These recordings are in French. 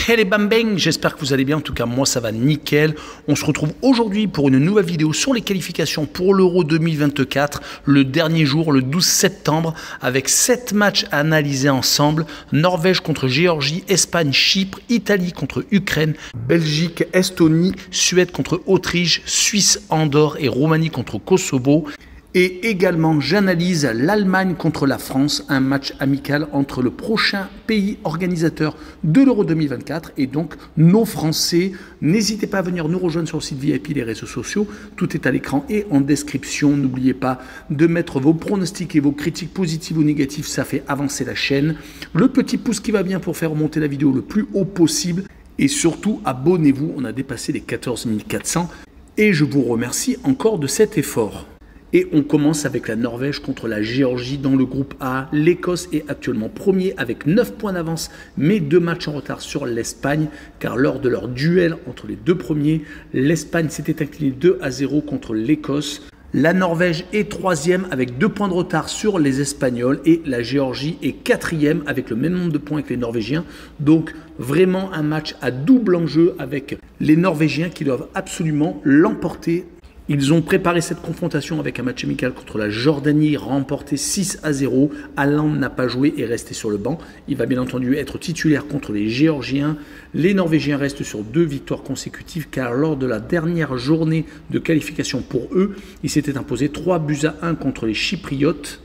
Hey les bambang, j'espère que vous allez bien, en tout cas moi ça va nickel. On se retrouve aujourd'hui pour une nouvelle vidéo sur les qualifications pour l'Euro 2024, le dernier jour, le 12 septembre, avec 7 matchs à analyser ensemble. Norvège contre Géorgie, Espagne, Chypre, Italie contre Ukraine, Belgique, Estonie, Suède contre Autriche, Suisse, Andorre et Roumanie contre Kosovo. Et également, j'analyse l'Allemagne contre la France, un match amical entre le prochain pays organisateur de l'Euro 2024 et donc nos Français. N'hésitez pas à venir nous rejoindre sur le site VIP, les réseaux sociaux. Tout est à l'écran et en description. N'oubliez pas de mettre vos pronostics et vos critiques positives ou négatives. Ça fait avancer la chaîne. Le petit pouce qui va bien pour faire remonter la vidéo le plus haut possible. Et surtout, abonnez-vous. On a dépassé les 14 400 et je vous remercie encore de cet effort. Et on commence avec la Norvège contre la Géorgie dans le groupe A. L'Écosse est actuellement premier avec 9 points d'avance, mais 2 matchs en retard sur l'Espagne, car lors de leur duel entre les deux premiers, l'Espagne s'était inclinée 2-0 contre l'Écosse. La Norvège est troisième avec 2 points de retard sur les Espagnols et la Géorgie est quatrième avec le même nombre de points que les Norvégiens. Donc vraiment un match à double enjeu avec les Norvégiens qui doivent absolument l'emporter. Ils ont préparé cette confrontation avec un match amical contre la Jordanie, remporté 6-0. Haaland n'a pas joué et est resté sur le banc. Il va bien entendu être titulaire contre les Géorgiens. Les Norvégiens restent sur 2 victoires consécutives car lors de la dernière journée de qualification pour eux, ils s'étaient imposés 3-1 contre les Chypriotes.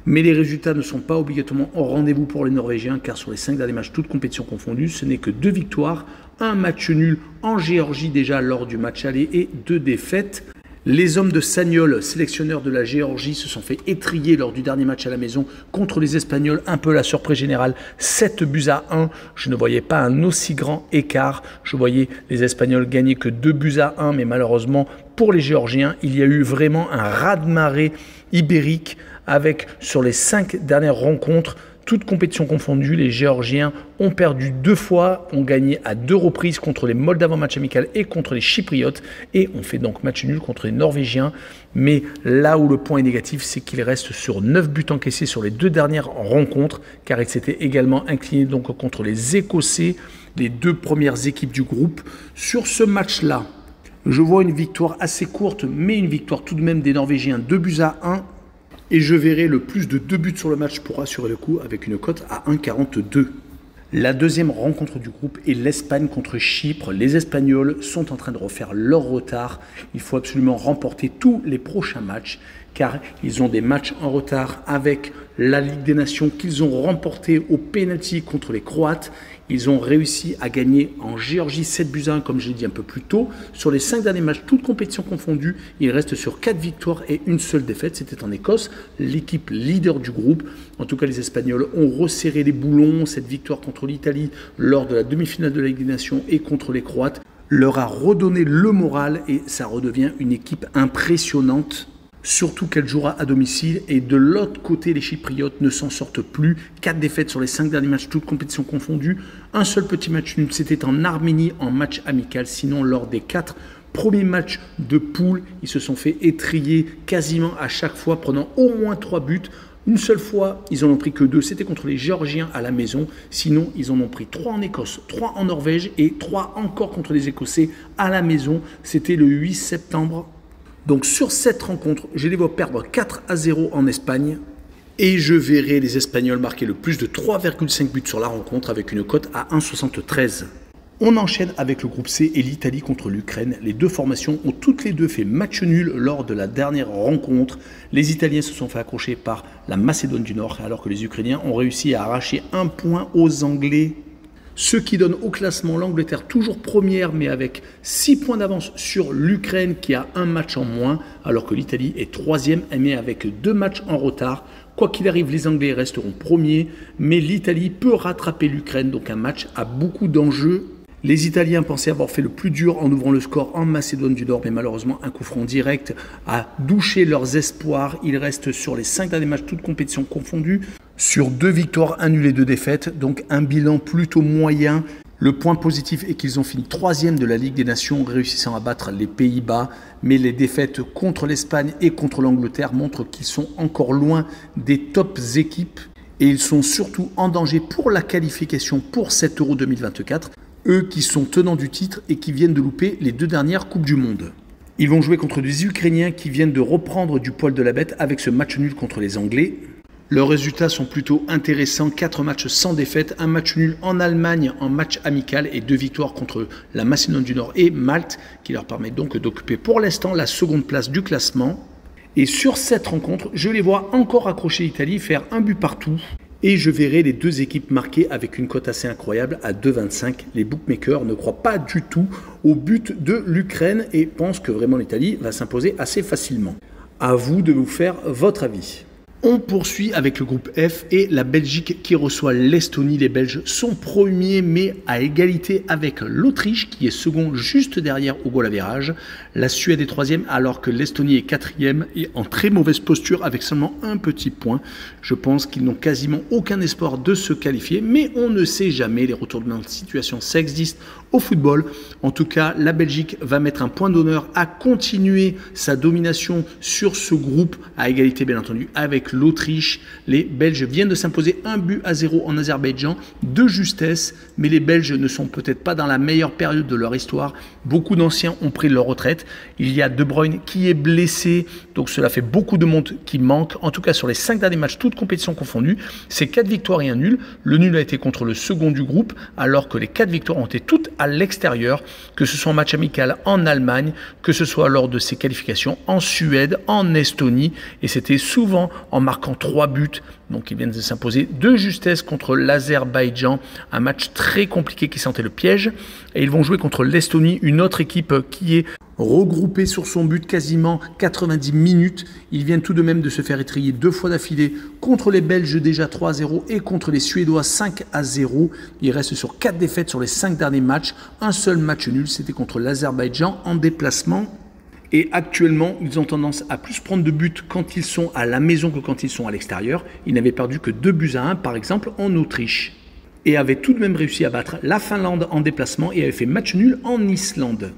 Mais les résultats ne sont pas obligatoirement au rendez-vous pour les Norvégiens car sur les 5 derniers matchs, toutes compétitions confondues, ce n'est que 2 victoires, un match nul en Géorgie déjà lors du match aller et 2 défaites. Les hommes de Sagnol, sélectionneurs de la Géorgie, se sont fait étriller lors du dernier match à la maison contre les Espagnols. Un peu la surprise générale, 7-1. Je ne voyais pas un aussi grand écart. Je voyais les Espagnols gagner que 2-1, mais malheureusement pour les Géorgiens, il y a eu vraiment un raz-de-marée ibérique avec, sur les 5 dernières rencontres, toutes compétitions confondues, les Géorgiens ont perdu 2 fois, ont gagné à 2 reprises contre les Moldaves en match amical et contre les Chypriotes et on fait donc match nul contre les Norvégiens. Mais là où le point est négatif, c'est qu'il reste sur 9 buts encaissés sur les 2 dernières rencontres car il s'était également incliné donc contre les Écossais, les 2 premières équipes du groupe. Sur ce match-là, je vois une victoire assez courte, mais une victoire tout de même des Norvégiens, 2-1. Et je verrai le plus de 2 buts sur le match pour assurer le coup avec une cote à 1,42. La deuxième rencontre du groupe est l'Espagne contre Chypre. Les Espagnols sont en train de refaire leur retard. Il faut absolument remporter tous les prochains matchs car ils ont des matchs en retard avec la Ligue des Nations qu'ils ont remporté au pénalty contre les Croates. Ils ont réussi à gagner en Géorgie 7-1 comme je l'ai dit un peu plus tôt. Sur les 5 derniers matchs, toutes compétitions confondues, ils restent sur 4 victoires et une seule défaite. C'était en Écosse, l'équipe leader du groupe. En tout cas, les Espagnols ont resserré les boulons. Cette victoire contre l'Italie lors de la demi-finale de la Ligue des Nations et contre les Croates leur a redonné le moral et ça redevient une équipe impressionnante. Surtout qu'elle jouera à domicile et de l'autre côté les Chypriotes ne s'en sortent plus. 4 défaites sur les 5 derniers matchs, toutes compétitions confondues. Un seul petit match nul, c'était en Arménie en match amical. Sinon lors des 4 premiers matchs de poule, ils se sont fait étriller quasiment à chaque fois prenant au moins 3 buts. Une seule fois, ils en ont pris que 2, c'était contre les Géorgiens à la maison. Sinon, ils en ont pris 3 en Écosse, 3 en Norvège et 3 encore contre les Écossais à la maison. C'était le 8 septembre. Donc sur cette rencontre, je les vois perdre 4-0 en Espagne et je verrai les Espagnols marquer le plus de 3,5 buts sur la rencontre avec une cote à 1,73. On enchaîne avec le groupe C et l'Italie contre l'Ukraine. Les 2 formations ont toutes les 2 fait match nul lors de la dernière rencontre. Les Italiens se sont fait accrocher par la Macédoine du Nord alors que les Ukrainiens ont réussi à arracher 1 point aux Anglais. Ce qui donne au classement l'Angleterre toujours première mais avec 6 points d'avance sur l'Ukraine qui a 1 match en moins alors que l'Italie est 3e mais avec 2 matchs en retard. Quoi qu'il arrive, les Anglais resteront premiers mais l'Italie peut rattraper l'Ukraine donc un match à beaucoup d'enjeux. Les Italiens pensaient avoir fait le plus dur en ouvrant le score en Macédoine du Nord, mais malheureusement un coup franc direct a douché leurs espoirs. Ils restent sur les 5 derniers matchs, toutes compétitions confondues, sur 2 victoires, 1 nul et 2 défaites, donc un bilan plutôt moyen. Le point positif est qu'ils ont fini 3e de la Ligue des Nations, réussissant à battre les Pays-Bas, mais les défaites contre l'Espagne et contre l'Angleterre montrent qu'ils sont encore loin des tops équipes. Et ils sont surtout en danger pour la qualification pour cet Euro 2024, eux qui sont tenants du titre et qui viennent de louper les 2 dernières Coupes du Monde. Ils vont jouer contre des Ukrainiens qui viennent de reprendre du poil de la bête avec ce match nul contre les Anglais. Leurs résultats sont plutôt intéressants, 4 matchs sans défaite, un match nul en Allemagne en match amical et 2 victoires contre la Macédoine du Nord et Malte, qui leur permet donc d'occuper pour l'instant la seconde place du classement. Et sur cette rencontre, je les vois encore accrocher l'Italie, faire un but partout. Et je verrai les 2 équipes marquées avec une cote assez incroyable à 2,25. Les bookmakers ne croient pas du tout au but de l'Ukraine et pensent que vraiment l'Italie va s'imposer assez facilement. À vous de vous faire votre avis. On poursuit avec le groupe F et la Belgique qui reçoit l'Estonie. Les Belges sont premiers mais à égalité avec l'Autriche qui est second juste derrière au goal average. La Suède est troisième alors que l'Estonie est quatrième et en très mauvaise posture avec seulement un petit point. Je pense qu'ils n'ont quasiment aucun espoir de se qualifier mais on ne sait jamais, les retournements de situation ça existe au football. En tout cas, la Belgique va mettre un point d'honneur à continuer sa domination sur ce groupe à égalité bien entendu avec l'Autriche. Les Belges viennent de s'imposer 1-0 en Azerbaïdjan de justesse, mais les Belges ne sont peut-être pas dans la meilleure période de leur histoire. Beaucoup d'anciens ont pris leur retraite. Il y a De Bruyne qui est blessé, donc cela fait beaucoup de monde qui manque. En tout cas, sur les 5 derniers matchs, toutes compétitions confondues, c'est 4 victoires et un nul. Le nul a été contre le second du groupe, alors que les 4 victoires ont été toutes à l'extérieur, que ce soit en match amical en Allemagne, que ce soit lors de ses qualifications en Suède, en Estonie, et c'était souvent en marquant 3 buts. Donc ils viennent de s'imposer de justesse contre l'Azerbaïdjan, un match très compliqué qui sentait le piège. Et ils vont jouer contre l'Estonie, une autre équipe qui est regroupée sur son but quasiment 90 minutes. Ils viennent tout de même de se faire étriller 2 fois d'affilée contre les Belges déjà 3-0 et contre les Suédois 5-0. Ils restent sur 4 défaites sur les 5 derniers matchs. Un seul match nul, c'était contre l'Azerbaïdjan en déplacement. Et actuellement, ils ont tendance à plus prendre de buts quand ils sont à la maison que quand ils sont à l'extérieur. Ils n'avaient perdu que 2-1, par exemple, en Autriche. Et avaient tout de même réussi à battre la Finlande en déplacement et avaient fait match nul en Islande.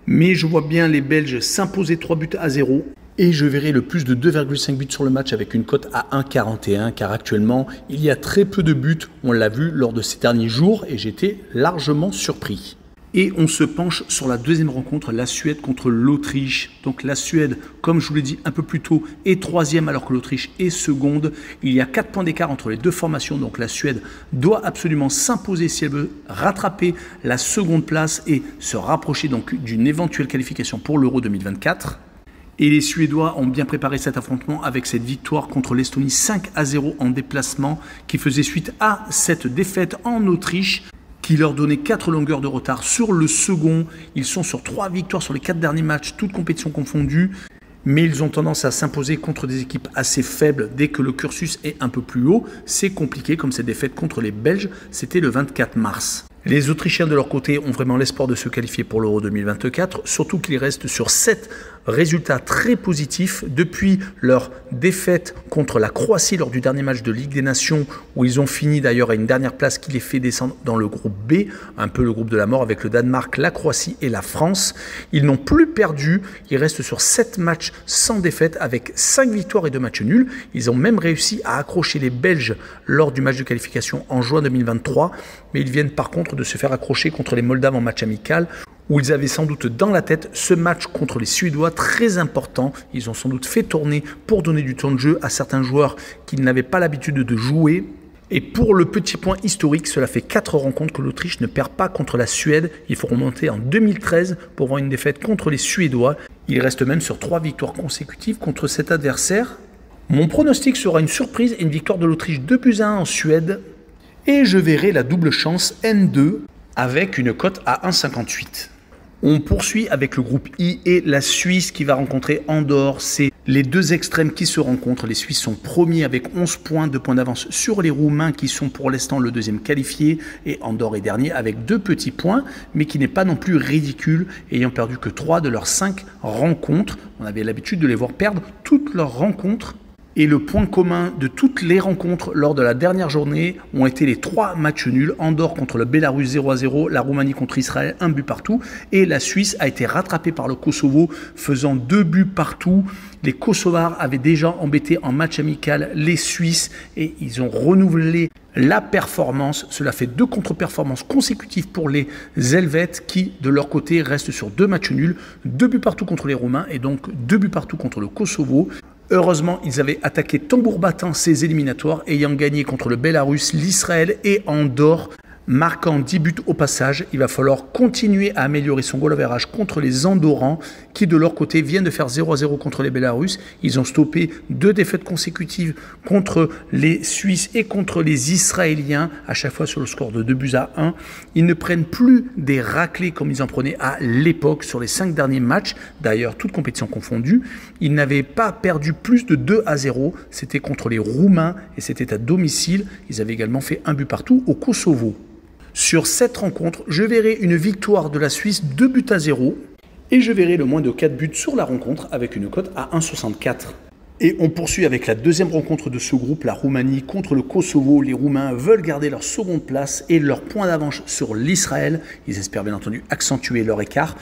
Mais je vois bien les Belges s'imposer 3-0. Et je verrai le plus de 2,5 buts sur le match avec une cote à 1,41 car actuellement, il y a très peu de buts. On l'a vu lors de ces derniers jours et j'étais largement surpris. Et on se penche sur la deuxième rencontre, la Suède contre l'Autriche. Donc la Suède, comme je vous l'ai dit un peu plus tôt, est troisième alors que l'Autriche est seconde. Il y a 4 points d'écart entre les deux formations. Donc la Suède doit absolument s'imposer si elle veut rattraper la seconde place et se rapprocher donc d'une éventuelle qualification pour l'Euro 2024. Et les Suédois ont bien préparé cet affrontement avec cette victoire contre l'Estonie 5-0 en déplacement qui faisait suite à cette défaite en Autriche, qui leur donnait 4 longueurs de retard sur le second. Ils sont sur 3 victoires sur les 4 derniers matchs, toutes compétitions confondues. Mais ils ont tendance à s'imposer contre des équipes assez faibles dès que le cursus est un peu plus haut. C'est compliqué comme cette défaite contre les Belges, c'était le 24 mars. Les Autrichiens de leur côté ont vraiment l'espoir de se qualifier pour l'Euro 2024, surtout qu'ils restent sur 7 résultats très positifs depuis leur défaite contre la Croatie lors du dernier match de Ligue des Nations, où ils ont fini d'ailleurs à une dernière place qui les fait descendre dans le groupe B, un peu le groupe de la mort avec le Danemark, la Croatie et la France. Ils n'ont plus perdu, ils restent sur 7 matchs sans défaite avec 5 victoires et 2 matchs nuls. Ils ont même réussi à accrocher les Belges lors du match de qualification en juin 2023, mais ils viennent par contre de se faire accrocher contre les Moldaves en match amical, où ils avaient sans doute dans la tête ce match contre les Suédois très important. Ils ont sans doute fait tourner pour donner du temps de jeu à certains joueurs qui n'avaient pas l'habitude de jouer. Et pour le petit point historique, cela fait 4 rencontres que l'Autriche ne perd pas contre la Suède. Il faut remonter en 2013 pour voir une défaite contre les Suédois. Il reste même sur 3 victoires consécutives contre cet adversaire. Mon pronostic sera une surprise et une victoire de l'Autriche 2-1 en Suède. Et je verrai la double chance N2 avec une cote à 1,58. On poursuit avec le groupe I et la Suisse qui va rencontrer Andorre. C'est les deux extrêmes qui se rencontrent. Les Suisses sont premiers avec 11 points, 2 points d'avance sur les Roumains qui sont pour l'instant le deuxième qualifié. Et Andorre est dernier avec 2 petits points, mais qui n'est pas non plus ridicule, ayant perdu que 3 de leurs 5 rencontres. On avait l'habitude de les voir perdre toutes leurs rencontres. Et le point commun de toutes les rencontres lors de la dernière journée ont été les 3 matchs nuls. Andorre contre le Bélarus 0-0, la Roumanie contre Israël 1 but partout. Et la Suisse a été rattrapée par le Kosovo faisant 2 buts partout. Les Kosovars avaient déjà embêté en match amical les Suisses et ils ont renouvelé la performance. Cela fait 2 contre-performances consécutives pour les Helvètes qui, de leur côté, restent sur 2 matchs nuls. 2 buts partout contre les Roumains et donc 2 buts partout contre le Kosovo. Heureusement, ils avaient attaqué tambour battant ces éliminatoires, ayant gagné contre le Bélarus, l'Israël et Andorre, marquant 10 buts au passage. Il va falloir continuer à améliorer son goal average contre les Andorrans, qui de leur côté viennent de faire 0-0 contre les Bélarus. Ils ont stoppé 2 défaites consécutives contre les Suisses et contre les Israéliens, à chaque fois sur le score de 2-1. Ils ne prennent plus des raclées comme ils en prenaient à l'époque sur les 5 derniers matchs, d'ailleurs toutes compétitions confondues. Ils n'avaient pas perdu plus de 2-0, c'était contre les Roumains et c'était à domicile. Ils avaient également fait 1 but partout au Kosovo. Sur cette rencontre, je verrai une victoire de la Suisse 2-0 et je verrai le moins de 4 buts sur la rencontre avec une cote à 1,64. Et on poursuit avec la deuxième rencontre de ce groupe, la Roumanie contre le Kosovo. Les Roumains veulent garder leur seconde place et leur point d'avance sur l'Israël. Ils espèrent bien entendu accentuer leur écart.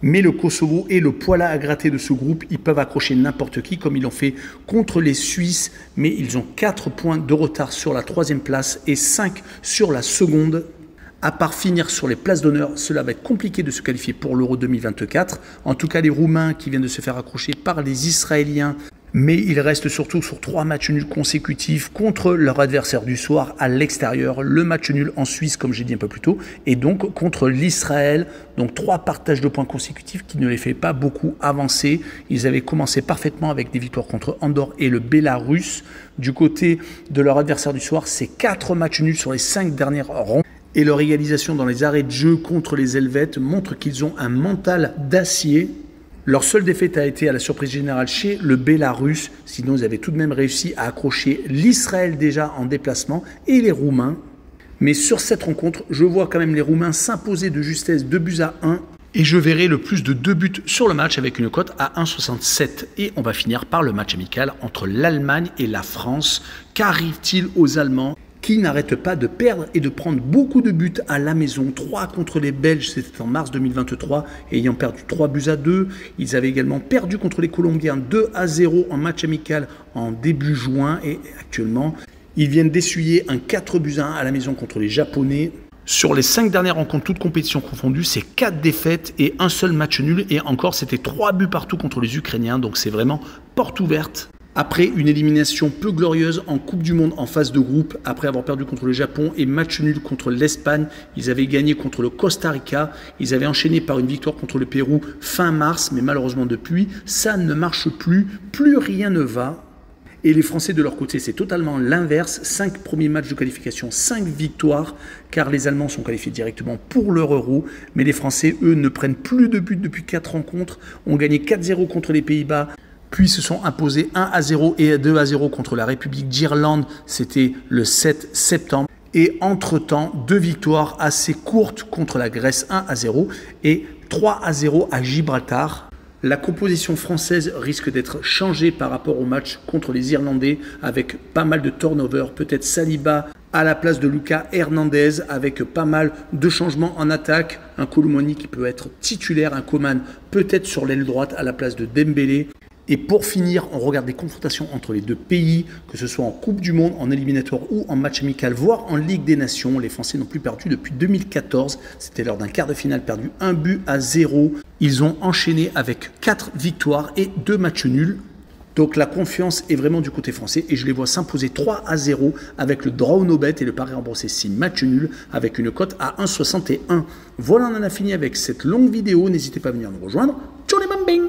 Mais le Kosovo est le poil à gratter de ce groupe. Ils peuvent accrocher n'importe qui comme ils l'ont fait contre les Suisses. Mais ils ont 4 points de retard sur la 3e place et 5 sur la seconde. À part finir sur les places d'honneur, cela va être compliqué de se qualifier pour l'Euro 2024. En tout cas, les Roumains qui viennent de se faire accrocher par les Israéliens. Mais ils restent surtout sur 3 matchs nuls consécutifs contre leur adversaire du soir à l'extérieur. Le match nul en Suisse, comme j'ai dit un peu plus tôt, et donc contre l'Israël. Donc 3 partages de points consécutifs qui ne les fait pas beaucoup avancer. Ils avaient commencé parfaitement avec des victoires contre Andorre et le Bélarus. Du côté de leur adversaire du soir, c'est 4 matchs nuls sur les 5 dernières rencontres. Et leur égalisation dans les arrêts de jeu contre les Helvètes montre qu'ils ont un mental d'acier. Leur seule défaite a été à la surprise générale chez le Bélarus. Sinon, ils avaient tout de même réussi à accrocher l'Israël déjà en déplacement et les Roumains. Mais sur cette rencontre, je vois quand même les Roumains s'imposer de justesse 2-1. Et je verrai le plus de 2 buts sur le match avec une cote à 1,67. Et on va finir par le match amical entre l'Allemagne et la France. Qu'arrive-t-il aux Allemands qui n'arrêtent pas de perdre et de prendre beaucoup de buts à la maison? 3 contre les Belges, c'était en mars 2023, ayant perdu 3-2. Ils avaient également perdu contre les Colombiens 2-0 en match amical en début juin. Et actuellement, ils viennent d'essuyer un 4-1 à la maison contre les Japonais. Sur les 5 dernières rencontres, toutes compétitions confondues, c'est 4 défaites et un seul match nul. Et encore, c'était 3 buts partout contre les Ukrainiens. Donc c'est vraiment porte ouverte. Après une élimination peu glorieuse en Coupe du Monde en phase de groupe, après avoir perdu contre le Japon et match nul contre l'Espagne, ils avaient gagné contre le Costa Rica, ils avaient enchaîné par une victoire contre le Pérou fin mars, mais malheureusement depuis, ça ne marche plus, plus rien ne va. Et les Français de leur côté, c'est totalement l'inverse. 5 premiers matchs de qualification, 5 victoires, car les Allemands sont qualifiés directement pour leur Euro. Mais les Français, eux, ne prennent plus de buts depuis 4 rencontres, ont gagné 4-0 contre les Pays-Bas, puis se sont imposés 1-0 et 2-0 contre la République d'Irlande, c'était le 7 septembre. Et entre-temps, 2 victoires assez courtes contre la Grèce 1-0 et 3-0 à Gibraltar. La composition française risque d'être changée par rapport au match contre les Irlandais avec pas mal de turnover, peut-être Saliba à la place de Lucas Hernandez avec pas mal de changements en attaque. Un Koulibaly qui peut être titulaire, un Coman peut-être sur l'aile droite à la place de Dembélé. Et pour finir, on regarde des confrontations entre les 2 pays, que ce soit en Coupe du Monde, en éliminatoire ou en match amical, voire en Ligue des Nations. Les Français n'ont plus perdu depuis 2014. C'était lors d'un quart de finale perdu 1-0. Ils ont enchaîné avec 4 victoires et 2 matchs nuls. Donc la confiance est vraiment du côté français et je les vois s'imposer 3-0 avec le draw no bet et le pari remboursé 6 matchs nuls avec une cote à 1,61. Voilà, on en a fini avec cette longue vidéo. N'hésitez pas à venir nous rejoindre. Ciao les bambins!